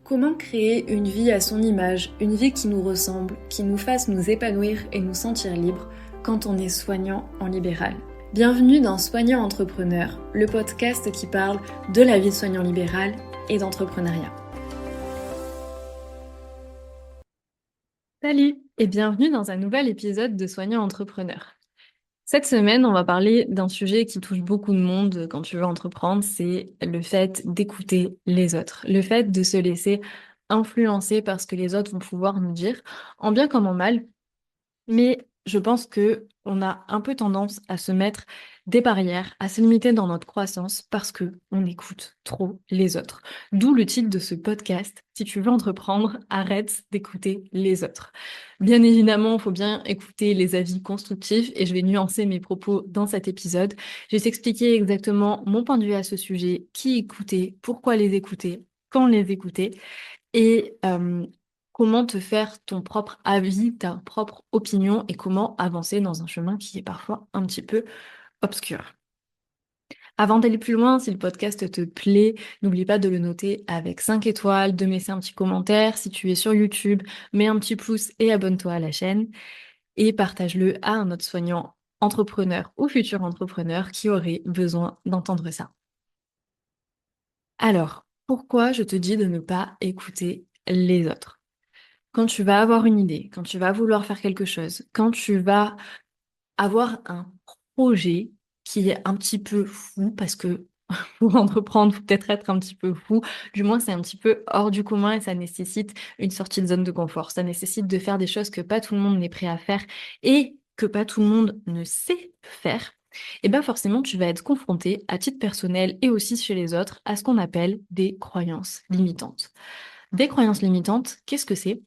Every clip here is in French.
Comment créer une vie à son image, une vie qui nous ressemble, qui nous fasse nous épanouir et nous sentir libres quand on est soignant en libéral? Bienvenue dans Soignant Entrepreneur, le podcast qui parle de la vie de soignant libéral et d'entrepreneuriat. Salut et bienvenue dans un nouvel épisode de Soignant Entrepreneur. Cette semaine, on va parler d'un sujet qui touche beaucoup de monde quand tu veux entreprendre, c'est le fait d'écouter les autres, le fait de se laisser influencer par ce que les autres vont pouvoir nous dire, en bien comme en mal. Mais je pense que on a un peu tendance à se mettre des barrières, à se limiter dans notre croissance parce que on écoute trop les autres. D'où le titre de ce podcast. Si tu veux entreprendre, arrête d'écouter les autres. Bien évidemment, il faut bien écouter les avis constructifs et je vais nuancer mes propos dans cet épisode. Je vais t'expliquer exactement mon point de vue à ce sujet, qui écouter, pourquoi les écouter, quand les écouter et comment te faire ton propre avis, ta propre opinion et comment avancer dans un chemin qui est parfois un petit peu obscur. Avant d'aller plus loin, si le podcast te plaît, n'oublie pas de le noter avec 5 étoiles, de me laisser un petit commentaire. Si tu es sur YouTube, mets un petit pouce et abonne-toi à la chaîne et partage-le à un autre soignant entrepreneur ou futur entrepreneur qui aurait besoin d'entendre ça. Alors, pourquoi je te dis de ne pas écouter les autres? Quand tu vas avoir une idée, quand tu vas vouloir faire quelque chose, quand tu vas avoir un projet qui est un petit peu fou, parce que pour entreprendre, faut peut-être être un petit peu fou, du moins c'est un petit peu hors du commun et ça nécessite une sortie de zone de confort. Ça nécessite de faire des choses que pas tout le monde n'est prêt à faire et que pas tout le monde ne sait faire. Et bien forcément, tu vas être confronté à titre personnel et aussi chez les autres à ce qu'on appelle des croyances limitantes. Des croyances limitantes, qu'est-ce que c'est?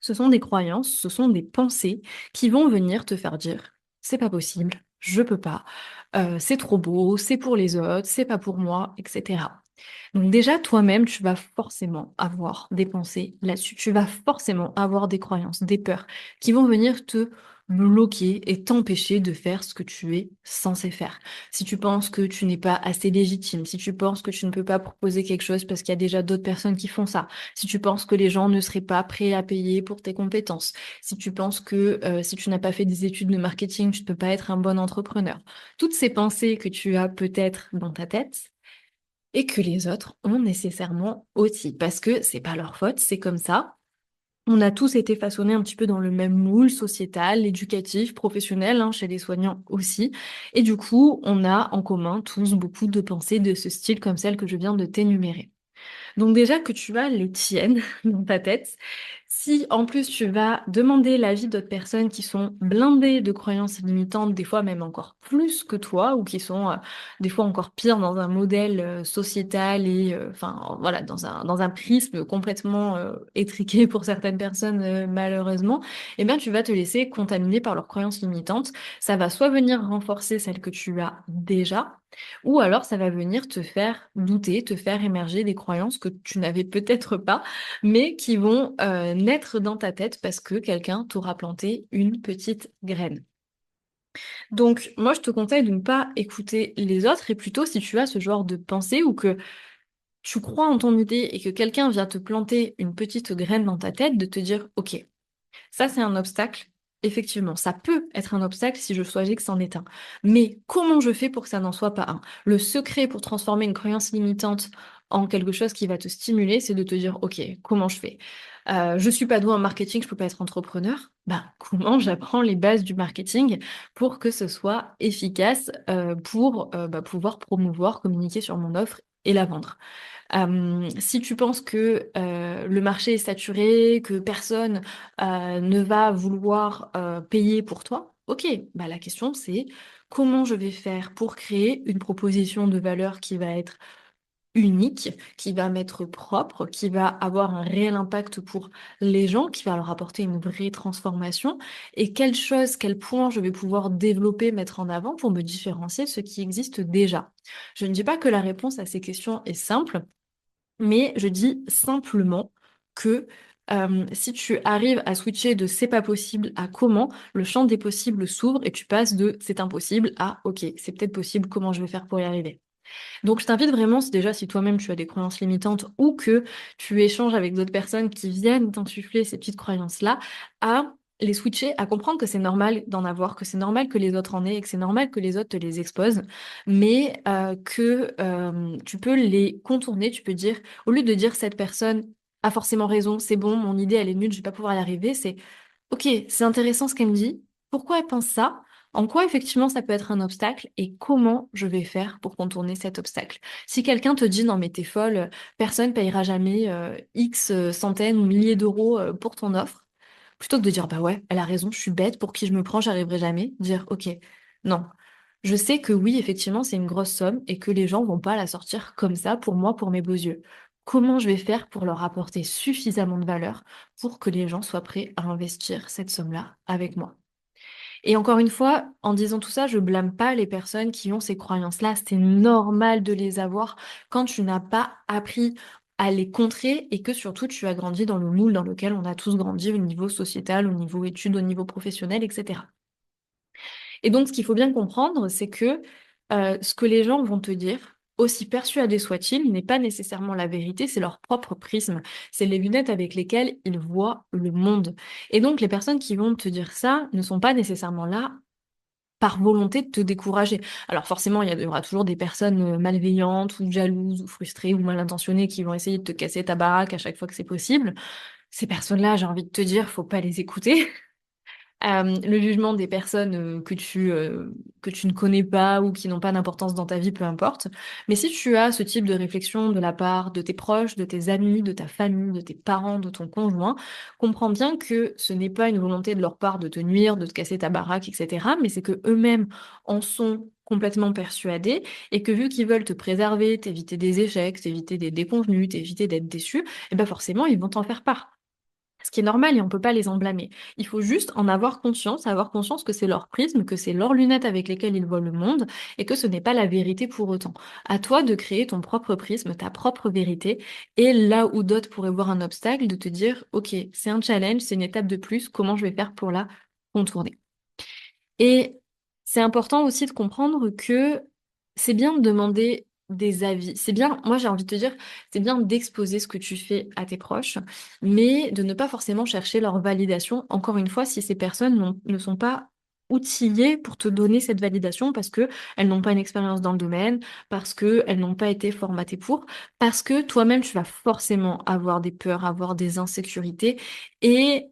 Ce sont des croyances, ce sont des pensées qui vont venir te faire dire c'est pas possible, je peux pas, c'est trop beau, c'est pour les autres, c'est pas pour moi, etc. Donc déjà, toi-même, tu vas forcément avoir des pensées là-dessus. Tu vas forcément avoir des croyances, des peurs qui vont venir te bloquer et t'empêcher de faire ce que tu es censé faire. Si tu penses que tu n'es pas assez légitime, si tu penses que tu ne peux pas proposer quelque chose parce qu'il y a déjà d'autres personnes qui font ça, si tu penses que les gens ne seraient pas prêts à payer pour tes compétences, si tu penses que si tu n'as pas fait des études de marketing, tu ne peux pas être un bon entrepreneur. Toutes ces pensées que tu as peut-être dans ta tête, et que les autres ont nécessairement aussi, parce que c'est pas leur faute, c'est comme ça. On a tous été façonnés un petit peu dans le même moule sociétal, éducatif, professionnel, hein, chez les soignants aussi. Et du coup, on a en commun tous beaucoup de pensées de ce style comme celle que je viens de t'énumérer. Donc déjà que tu as le tienne dans ta tête, si en plus tu vas demander l'avis d'autres personnes qui sont blindées de croyances limitantes, des fois même encore plus que toi, ou qui sont des fois encore pire dans un modèle sociétal et enfin voilà dans un prisme complètement étriqué pour certaines personnes malheureusement, eh bien tu vas te laisser contaminer par leurs croyances limitantes. Ça va soit venir renforcer celles que tu as déjà, ou alors ça va venir te faire douter, te faire émerger des croyances que tu n'avais peut-être pas, mais qui vont naître dans ta tête parce que quelqu'un t'aura planté une petite graine. Donc moi je te conseille de ne pas écouter les autres et plutôt si tu as ce genre de pensée ou que tu crois en ton idée et que quelqu'un vient te planter une petite graine dans ta tête, de te dire ok, ça, c'est un obstacle. Effectivement, ça peut être un obstacle si je choisis que c'en est un. Mais comment je fais pour que ça n'en soit pas un? Le secret pour transformer une croyance limitante en quelque chose qui va te stimuler, c'est de te dire, OK, comment je fais? Je suis pas doué en marketing, je peux pas être entrepreneur. Ben, comment j'apprends les bases du marketing pour que ce soit efficace pour pouvoir promouvoir, communiquer sur mon offre et la vendre? Si tu penses que le marché est saturé, que personne ne va vouloir payer pour toi, ok, bah la question c'est comment je vais faire pour créer une proposition de valeur qui va être unique, qui va m'être propre, qui va avoir un réel impact pour les gens, qui va leur apporter une vraie transformation, et quelles choses, quels points je vais pouvoir développer, mettre en avant pour me différencier de ce qui existe déjà. Je ne dis pas que la réponse à ces questions est simple, mais je dis simplement que si tu arrives à switcher de c'est pas possible à comment, le champ des possibles s'ouvre et tu passes de c'est impossible à ok, c'est peut-être possible, comment je vais faire pour y arriver. Donc, je t'invite vraiment, si toi-même tu as des croyances limitantes ou que tu échanges avec d'autres personnes qui viennent t'insuffler ces petites croyances-là, à les switcher, à comprendre que c'est normal d'en avoir, que c'est normal que les autres en aient et que c'est normal que les autres te les exposent, mais que tu peux les contourner, tu peux dire, au lieu de dire cette personne a forcément raison, c'est bon, mon idée elle est nulle, je vais pas pouvoir y arriver, c'est ok, c'est intéressant ce qu'elle me dit, pourquoi elle pense ça? En quoi effectivement ça peut être un obstacle et comment je vais faire pour contourner cet obstacle. Si quelqu'un te dit non mais t'es folle, personne payera jamais X centaines ou milliers d'euros pour ton offre, plutôt que de dire bah ouais, elle a raison, je suis bête, pour qui je me prends, j'arriverai jamais, dire ok, non. Je sais que oui, effectivement, c'est une grosse somme et que les gens vont pas la sortir comme ça pour moi, pour mes beaux yeux. Comment je vais faire pour leur apporter suffisamment de valeur pour que les gens soient prêts à investir cette somme-là avec moi? Et encore une fois, en disant tout ça, je blâme pas les personnes qui ont ces croyances-là. C'est normal de les avoir quand tu n'as pas appris à les contrer et que surtout tu as grandi dans le moule dans lequel on a tous grandi au niveau sociétal, au niveau études, au niveau professionnel, etc. Et donc, ce qu'il faut bien comprendre, c'est que ce que les gens vont te dire, aussi persuadés soient-ils, n'est pas nécessairement la vérité, c'est leur propre prisme. C'est les lunettes avec lesquelles ils voient le monde. Et donc, les personnes qui vont te dire ça ne sont pas nécessairement là par volonté de te décourager. Alors forcément, y aura toujours des personnes malveillantes ou jalouses ou frustrées ou mal intentionnées qui vont essayer de te casser ta baraque à chaque fois que c'est possible. Ces personnes-là, j'ai envie de te dire, faut pas les écouter. Le jugement des personnes que tu ne connais pas ou qui n'ont pas d'importance dans ta vie, peu importe. Mais si tu as ce type de réflexion de la part de tes proches, de tes amis, de ta famille, de tes parents, de ton conjoint, comprends bien que ce n'est pas une volonté de leur part de te nuire, de te casser ta baraque, etc. Mais c'est que eux-mêmes en sont complètement persuadés et que vu qu'ils veulent te préserver, t'éviter des échecs, t'éviter des déconvenus, t'éviter d'être déçu, et ben forcément ils vont t'en faire part. Ce qui est normal et on peut pas les en blâmer. Il faut juste en avoir conscience que c'est leur prisme, que c'est leurs lunettes avec lesquelles ils voient le monde et que ce n'est pas la vérité pour autant. À toi de créer ton propre prisme, ta propre vérité et là où d'autres pourraient voir un obstacle, de te dire, ok, c'est un challenge, c'est une étape de plus, comment je vais faire pour la contourner? Et c'est important aussi de comprendre que c'est bien de demander des avis. C'est bien, moi j'ai envie de te dire, c'est bien d'exposer ce que tu fais à tes proches, mais de ne pas forcément chercher leur validation. Encore une fois, si ces personnes ne sont pas outillées pour te donner cette validation parce que elles n'ont pas une expérience dans le domaine, parce que elles n'ont pas été formatées pour, parce que toi-même tu vas forcément avoir des peurs, avoir des insécurités et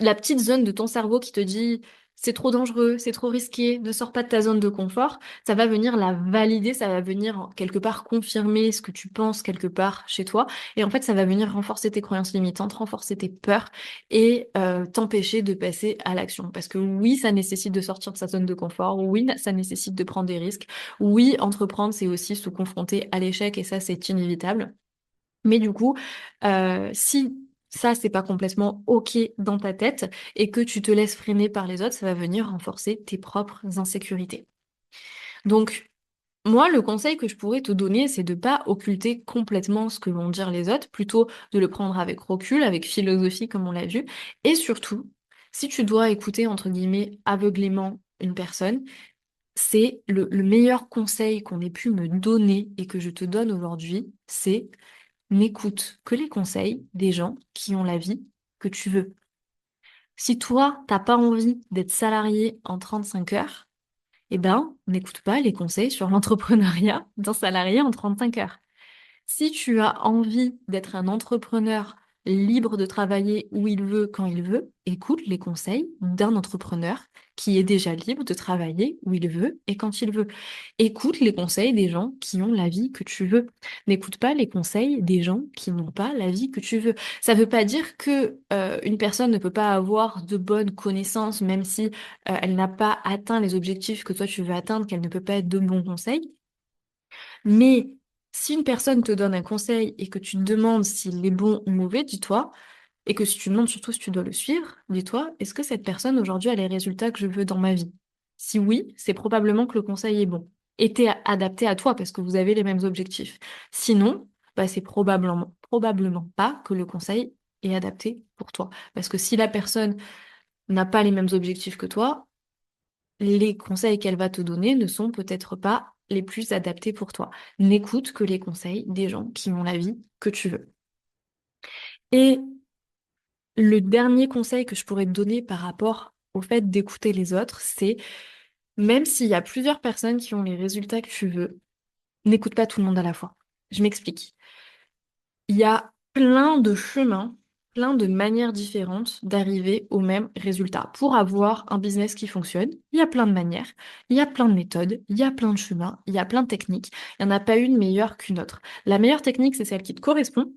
la petite zone de ton cerveau qui te dit c'est trop dangereux, c'est trop risqué, ne sors pas de ta zone de confort, ça va venir la valider, ça va venir quelque part confirmer ce que tu penses quelque part chez toi. Et en fait, ça va venir renforcer tes croyances limitantes, renforcer tes peurs et t'empêcher de passer à l'action. Parce que oui, ça nécessite de sortir de sa zone de confort, oui, ça nécessite de prendre des risques, oui, entreprendre, c'est aussi se confronter à l'échec et ça, c'est inévitable. Mais du coup, si ça, c'est pas complètement OK dans ta tête et que tu te laisses freiner par les autres, ça va venir renforcer tes propres insécurités. Donc, moi, le conseil que je pourrais te donner, c'est de pas occulter complètement ce que vont dire les autres, plutôt de le prendre avec recul, avec philosophie, comme on l'a vu. Et surtout, si tu dois écouter, entre guillemets, aveuglément une personne, c'est le meilleur conseil qu'on ait pu me donner et que je te donne aujourd'hui, c'est n'écoute que les conseils des gens qui ont la vie que tu veux. Si toi, t'as pas envie d'être salarié en 35 heures, eh ben, n'écoute pas les conseils sur l'entrepreneuriat d'un salarié en 35 heures. Si tu as envie d'être un entrepreneur libre de travailler où il veut, quand il veut, écoute les conseils d'un entrepreneur qui est déjà libre de travailler où il veut et quand il veut. Écoute les conseils des gens qui ont la vie que tu veux. N'écoute pas les conseils des gens qui n'ont pas la vie que tu veux. Ça ne veut pas dire que une personne ne peut pas avoir de bonnes connaissances, même si elle n'a pas atteint les objectifs que toi tu veux atteindre, qu'elle ne peut pas être de bons conseils. Mais si une personne te donne un conseil et que tu te demandes s'il est bon ou mauvais, dis-toi, et que si tu te demandes surtout si tu dois le suivre, dis-toi, est-ce que cette personne aujourd'hui a les résultats que je veux dans ma vie? Si oui, c'est probablement que le conseil est bon. Et t'es adapté à toi parce que vous avez les mêmes objectifs. Sinon, bah, c'est probablement pas que le conseil est adapté pour toi. Parce que si la personne n'a pas les mêmes objectifs que toi, les conseils qu'elle va te donner ne sont peut-être pas les plus adaptés pour toi. N'écoute que les conseils des gens qui ont la vie que tu veux. Et le dernier conseil que je pourrais te donner par rapport au fait d'écouter les autres, c'est même s'il y a plusieurs personnes qui ont les résultats que tu veux, n'écoute pas tout le monde à la fois. Je m'explique. Il y a plein de chemins, plein de manières différentes d'arriver au même résultat. Pour avoir un business qui fonctionne, il y a plein de manières, il y a plein de méthodes, il y a plein de chemins, il y a plein de techniques. Il n'y en a pas une meilleure qu'une autre. La meilleure technique, c'est celle qui te correspond.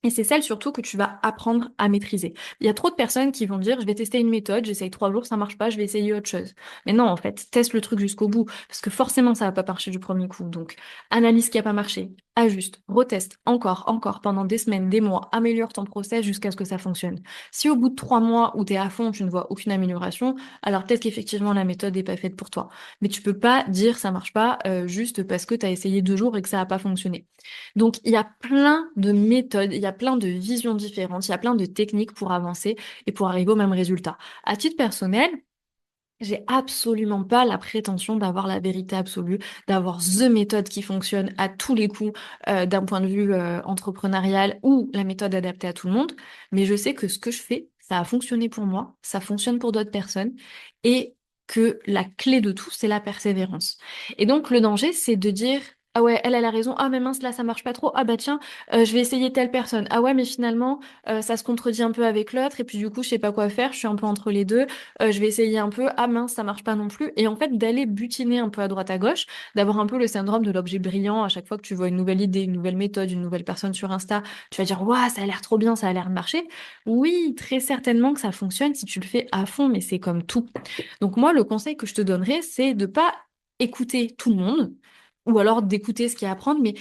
Et c'est celle surtout que tu vas apprendre à maîtriser. Il y a trop de personnes qui vont dire, je vais tester une méthode, j'essaye 3 jours, ça marche pas, je vais essayer autre chose. Mais non, en fait, teste le truc jusqu'au bout, parce que forcément, ça va pas marcher du premier coup. Donc, analyse ce qui a pas marché, ajuste, reteste, encore, pendant des semaines, des mois, améliore ton process jusqu'à ce que ça fonctionne. Si au bout de 3 mois où t'es à fond, tu ne vois aucune amélioration, alors peut-être qu'effectivement, la méthode n'est pas faite pour toi. Mais tu peux pas dire ça marche pas, juste parce que tu as essayé 2 jours et que ça a pas fonctionné. Donc, il y a plein de méthodes, il y a plein de visions différentes, il y a plein de techniques pour avancer et pour arriver au même résultat. À titre personnel, j'ai absolument pas la prétention d'avoir la vérité absolue, d'avoir the méthode qui fonctionne à tous les coups d'un point de vue entrepreneurial ou la méthode adaptée à tout le monde. Mais je sais que ce que je fais, ça a fonctionné pour moi, ça fonctionne pour d'autres personnes et que la clé de tout, c'est la persévérance. Et donc le danger, c'est de dire ah ouais, elle a raison. Ah mais mince, là ça marche pas trop. Ah bah tiens, je vais essayer telle personne. Ah ouais, mais finalement ça se contredit un peu avec l'autre et puis du coup je sais pas quoi faire. Je suis un peu entre les deux. Je vais essayer un peu, ah mince, ça marche pas non plus. Et en fait, d'aller butiner un peu à droite à gauche, d'avoir un peu le syndrome de l'objet brillant à chaque fois que tu vois une nouvelle idée, une nouvelle méthode, une nouvelle personne sur Insta, tu vas dire, waouh, ça a l'air trop bien, ça a l'air de marcher. Oui, très certainement que ça fonctionne si tu le fais à fond, mais c'est comme tout. Donc moi, le conseil que je te donnerais, c'est de pas écouter tout le monde, ou alors d'écouter ce qu'il y a à apprendre, mais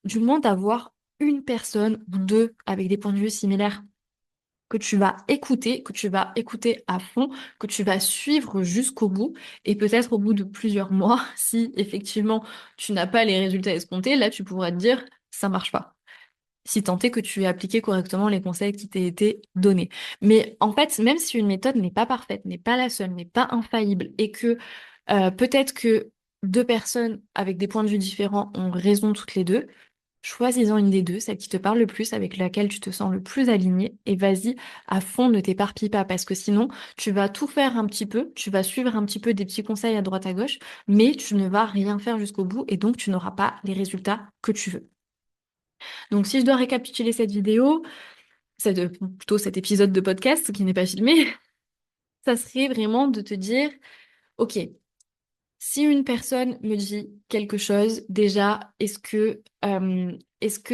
du moins d'avoir une personne ou deux avec des points de vue similaires que tu vas écouter à fond, que tu vas suivre jusqu'au bout, et peut-être au bout de plusieurs mois, si effectivement tu n'as pas les résultats escomptés, là tu pourras te dire ça marche pas. Si tant est que tu aies appliqué correctement les conseils qui t'aient été donnés. Mais en fait, même si une méthode n'est pas parfaite, n'est pas la seule, n'est pas infaillible, et que peut-être que deux personnes avec des points de vue différents ont raison toutes les deux, choisis-en une des deux, celle qui te parle le plus, avec laquelle tu te sens le plus aligné, et vas-y à fond, ne t'éparpille pas, parce que sinon, tu vas tout faire un petit peu, tu vas suivre un petit peu des petits conseils à droite à gauche, mais tu ne vas rien faire jusqu'au bout, et donc tu n'auras pas les résultats que tu veux. Donc si je dois récapituler cette vidéo, plutôt cet épisode de podcast qui n'est pas filmé, ça serait vraiment de te dire, ok, si une personne me dit quelque chose, déjà, est-ce que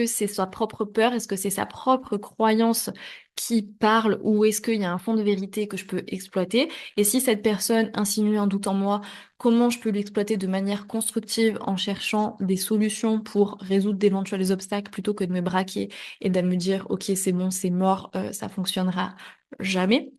c'est sa propre peur, est-ce que c'est sa propre croyance qui parle ou est-ce qu'il y a un fond de vérité que je peux exploiter? Et si cette personne insinue un doute en moi, comment je peux l'exploiter de manière constructive en cherchant des solutions pour résoudre d'éventuels obstacles plutôt que de me braquer et de me dire, ok, c'est bon, c'est mort, ça fonctionnera jamais.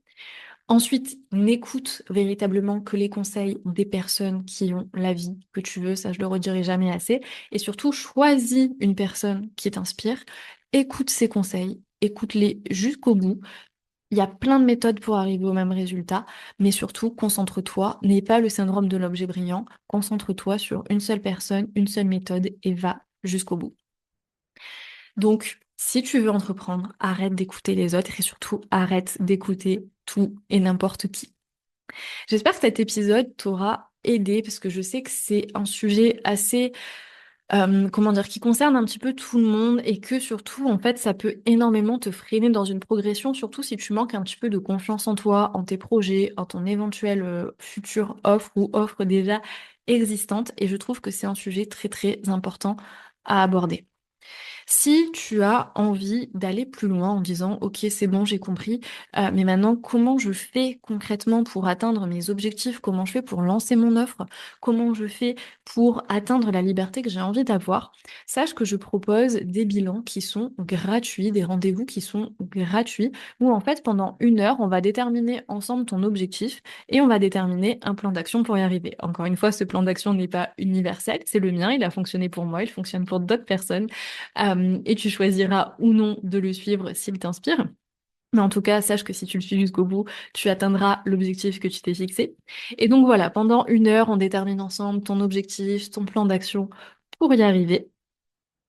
Ensuite, n'écoute véritablement que les conseils des personnes qui ont la vie que tu veux, ça je le redirai jamais assez. Et surtout, choisis une personne qui t'inspire, écoute ses conseils, écoute-les jusqu'au bout. Il y a plein de méthodes pour arriver au même résultat, mais surtout, concentre-toi, n'aie pas le syndrome de l'objet brillant, concentre-toi sur une seule personne, une seule méthode et va jusqu'au bout. Donc, si tu veux entreprendre, arrête d'écouter les autres et surtout arrête d'écouter tout et n'importe qui. J'espère que cet épisode t'aura aidé parce que je sais que c'est un sujet assez, comment dire, qui concerne un petit peu tout le monde et que surtout, en fait, ça peut énormément te freiner dans une progression, surtout si tu manques un petit peu de confiance en toi, en tes projets, en ton éventuelle future offre ou offre déjà existante. Et je trouve que c'est un sujet très, très important à aborder. Si tu as envie d'aller plus loin en disant, OK, c'est bon, j'ai compris, mais maintenant, comment je fais concrètement pour atteindre mes objectifs? Comment je fais pour lancer mon offre? Comment je fais pour atteindre la liberté que j'ai envie d'avoir? Sache que je propose des bilans qui sont gratuits, des rendez-vous qui sont gratuits, où en fait, pendant 1 heure, on va déterminer ensemble ton objectif et on va déterminer un plan d'action pour y arriver. Encore une fois, ce plan d'action n'est pas universel, c'est le mien, il a fonctionné pour moi, il fonctionne pour d'autres personnes et tu choisiras ou non de le suivre s'il t'inspire. Mais en tout cas, sache que si tu le suis jusqu'au bout, tu atteindras l'objectif que tu t'es fixé. Et donc voilà, pendant 1 heure, on détermine ensemble ton objectif, ton plan d'action pour y arriver.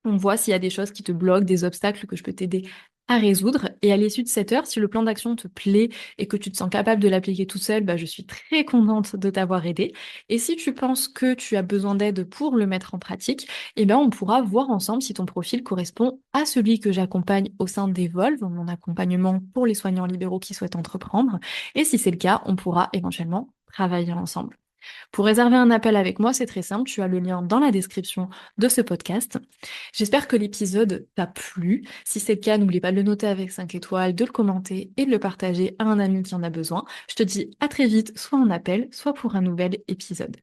On voit s'il y a des choses qui te bloquent, des obstacles que je peux t'aider à résoudre. Et à l'issue de cette heure, si le plan d'action te plaît et que tu te sens capable de l'appliquer tout seul, bah, je suis très contente de t'avoir aidé. Et si tu penses que tu as besoin d'aide pour le mettre en pratique, eh ben, on pourra voir ensemble si ton profil correspond à celui que j'accompagne au sein d'Evolve, mon accompagnement pour les soignants libéraux qui souhaitent entreprendre. Et si c'est le cas, on pourra éventuellement travailler ensemble. Pour réserver un appel avec moi, c'est très simple, tu as le lien dans la description de ce podcast. J'espère que l'épisode t'a plu. Si c'est le cas, n'oublie pas de le noter avec 5 étoiles, de le commenter et de le partager à un ami qui en a besoin. Je te dis à très vite, soit en appel, soit pour un nouvel épisode.